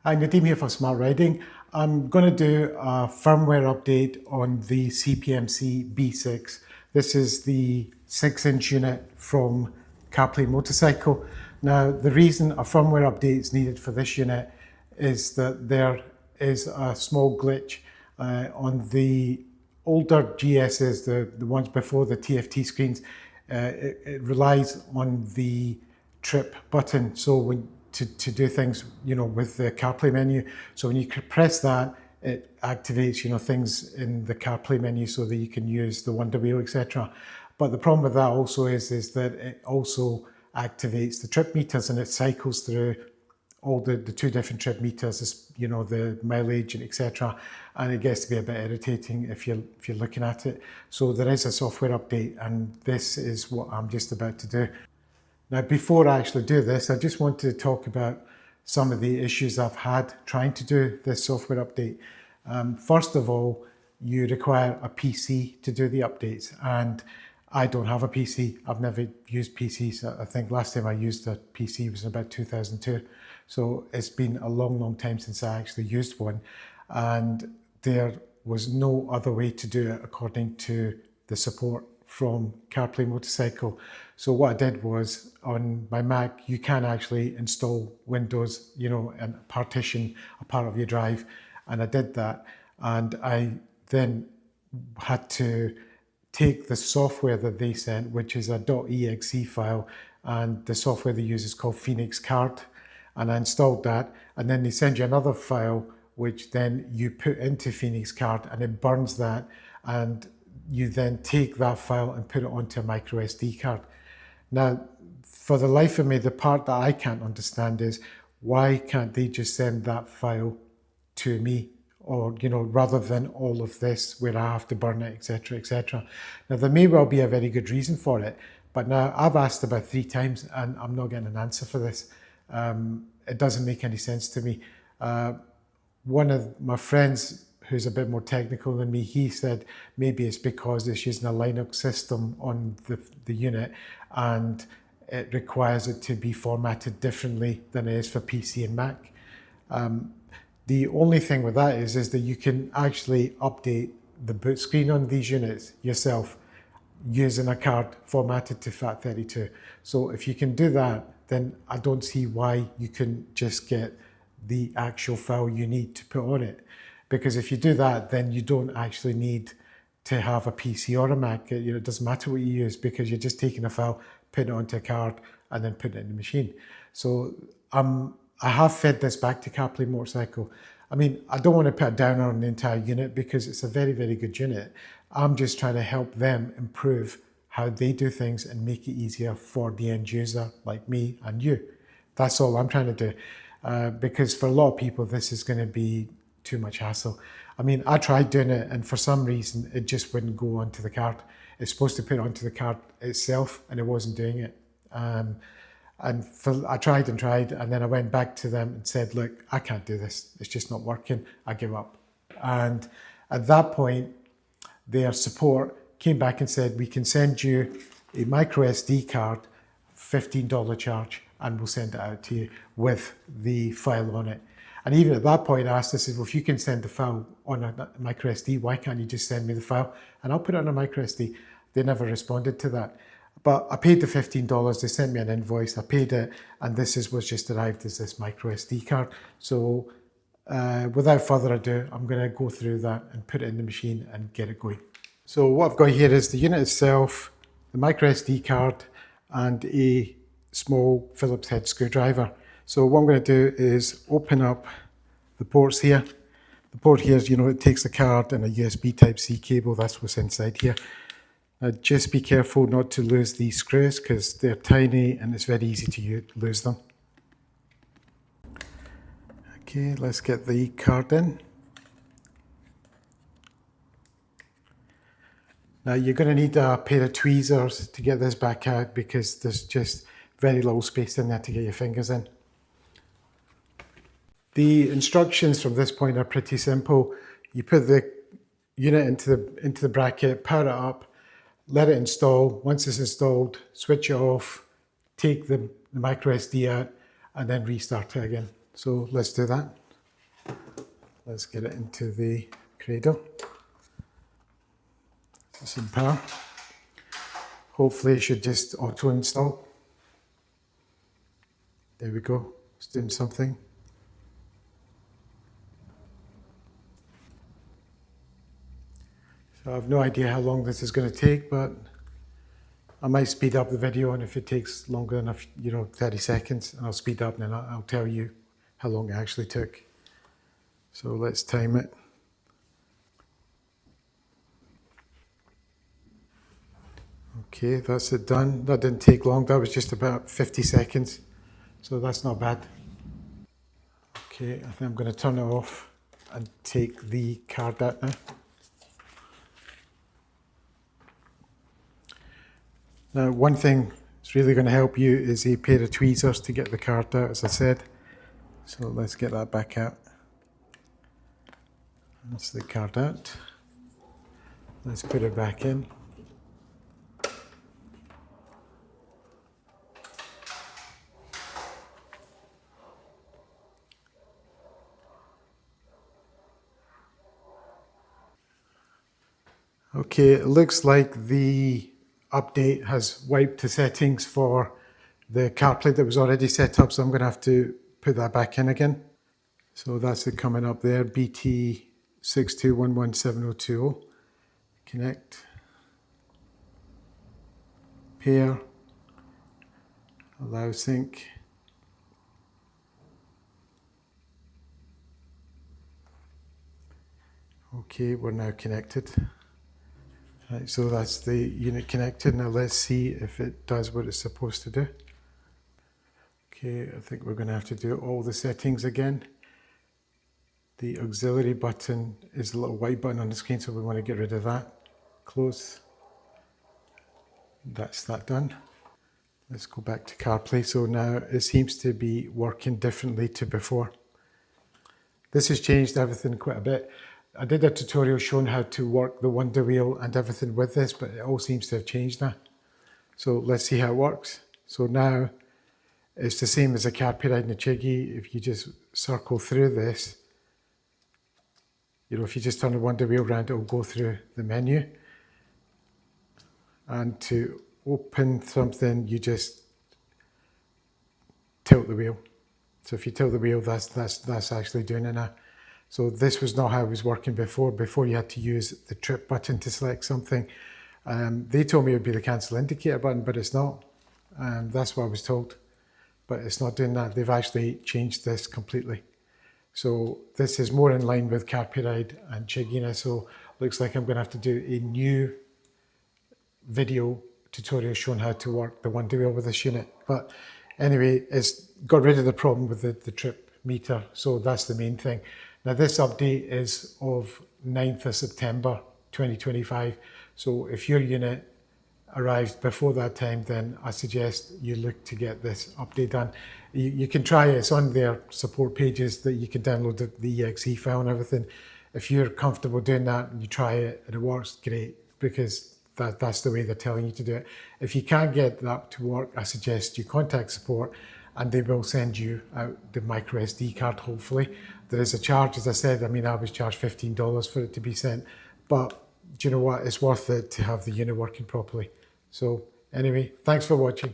Hi, Nadeem here for Smart Riding. I'm going to do a firmware update on the Cpmc B6. This is the 6-inch unit from CarPlay Motorcycle. Now, the reason a firmware update is needed for this unit is that there is a small glitch on the older GSs, the ones before the TFT screens. It relies on the trip button. So when to do things, with the CarPlay menu. So when you press that, it activates, things in the CarPlay menu so that you can use the Wonder Wheel, etc. But the problem with that also is that it also activates the trip meters and it cycles through all the two different trip meters, the mileage and etc. And it gets to be a bit irritating if you're looking at it. So there is a software update, and this is what I'm just about to do. Now, before I actually do this, I just want to talk about some of the issues I've had trying to do this software update. First of all, you require a PC to do the updates, and I don't have a PC. I've never used PCs. I think last time I used a PC was in about 2002. So it's been a long, long time since I actually used one, and there was no other way to do it according to the support from CarPlay Motorcycle. So what I did was, on my Mac, you can actually install Windows, and partition a part of your drive. And I did that. And I then had to take the software that they sent, which is a .exe file, and the software they use is called Phoenix Card. And I installed that. And then they send you another file, which then you put into Phoenix Card, and it burns that. And you then take that file and put it onto a micro SD card. Now, for the life of me, the part that I can't understand is, why can't they just send that file to me? Or, rather than all of this where I have to burn it, etc., etc. Now, there may well be a very good reason for it, but now I've asked about 3 times and I'm not getting an answer for this. It doesn't make any sense to me. One of my friends who's a bit more technical than me, he said maybe it's because it's using a Linux system on the unit, and it requires it to be formatted differently than it is for PC and Mac. The only thing with that is that you can actually update the boot screen on these units yourself using a card formatted to FAT32. So if you can do that, then I don't see why you couldn't just get the actual file you need to put on it. Because if you do that, then you don't actually need to have a PC or a Mac. It doesn't matter what you use, because you're just taking a file, putting it onto a card, and then putting it in the machine. So I have fed this back to CarPlay Motorcycle. I mean, I don't want to put a downer on the entire unit because it's a very, very good unit. I'm just trying to help them improve how they do things and make it easier for the end user like me and you. That's all I'm trying to do. Because for a lot of people, this is going to be too much hassle. I mean, I tried doing it, and for some reason it just wouldn't go onto the card. It's supposed to put it onto the card itself, and it wasn't doing it. I tried and tried, and then I went back to them and said, look, I can't do this. It's just not working. I give up. And at that point, their support came back and said, we can send you a micro SD card, $15 charge, and we'll send it out to you with the file on it. And even at that point, I asked, I said, well, if you can send the file on a micro SD, why can't you just send me the file and I'll put it on a micro SD? They never responded to that. But I paid the $15, they sent me an invoice, I paid it, and this is what's just arrived as this micro SD card. So without further ado, I'm going to go through that and put it in the machine and get it going. So what I've got here is the unit itself, the micro SD card, and a small Phillips head screwdriver. So what I'm going to do is open up the ports here. The port here is, it takes the card and a USB Type-C cable. That's what's inside here. Just be careful not to lose these screws because they're tiny and it's very easy to lose them. Okay, let's get the card in. Now you're going to need a pair of tweezers to get this back out because there's just very little space in there to get your fingers in. The instructions from this point are pretty simple. You put the unit into the bracket, power it up, let it install. Once it's installed, switch it off, take the micro SD out, and then restart it again. So let's do that. Let's get it into the cradle. It's in power. Hopefully it should just auto install. There we go, it's doing something. So I have no idea how long this is going to take, but I might speed up the video, and if it takes longer than 30 seconds, and I'll speed up and then I'll tell you how long it actually took. So let's time it. Okay, that's it done. That didn't take long, that was just about 50 seconds. So that's not bad. Okay, I think I'm going to turn it off and take the card out now. Now, one thing that's really going to help you is a pair of tweezers to get the card out, as I said. So let's get that back out. That's the card out. Let's put it back in. Okay, it looks like the update has wiped the settings for the CarPlay that was already set up, so I'm going to have to put that back in again. So that's it coming up there, BT62117020. Connect. Pair. Allow sync. Okay, we're now connected. Right, so that's the unit connected. Now let's see if it does what it's supposed to do. Okay, I think we're going to have to do all the settings again. The auxiliary button is a little white button on the screen, so we want to get rid of that. Close. That's that done. Let's go back to CarPlay. So now it seems to be working differently to before. This has changed everything quite a bit. I did a tutorial showing how to work the wonder wheel and everything with this, but it all seems to have changed now. So let's see how it works. So now it's the same as a CarPlay ride in a Chiggy. If you just circle through this, if you just turn the wonder wheel around, it will go through the menu. And to open something, you just tilt the wheel. So if you tilt the wheel, that's actually doing it now. So this was not how it was working before. Before you had to use the trip button to select something. They told me it would be the cancel indicator button, but it's not. That's what I was told. But it's not doing that. They've actually changed this completely. So this is more in line with CarPlay Ride and Chiggy. So looks like I'm going to have to do a new video tutorial showing how to work the wonder wheel with this unit. But anyway, it's got rid of the problem with the trip meter. So that's the main thing. Now this update is of 9th of September 2025. So if your unit arrives before that time, then I suggest you look to get this update done. You can try it. It's on their support pages that you can download the exe file and everything. If you're comfortable doing that and you try it and it works, great, because that's the way they're telling you to do it. If you can't get that to work, I suggest you contact support and they will send you out the micro SD card, hopefully. There is a charge, as I said. I mean, I was charged $15 for it to be sent, but do you know what? It's worth it to have the unit working properly. So anyway, thanks for watching.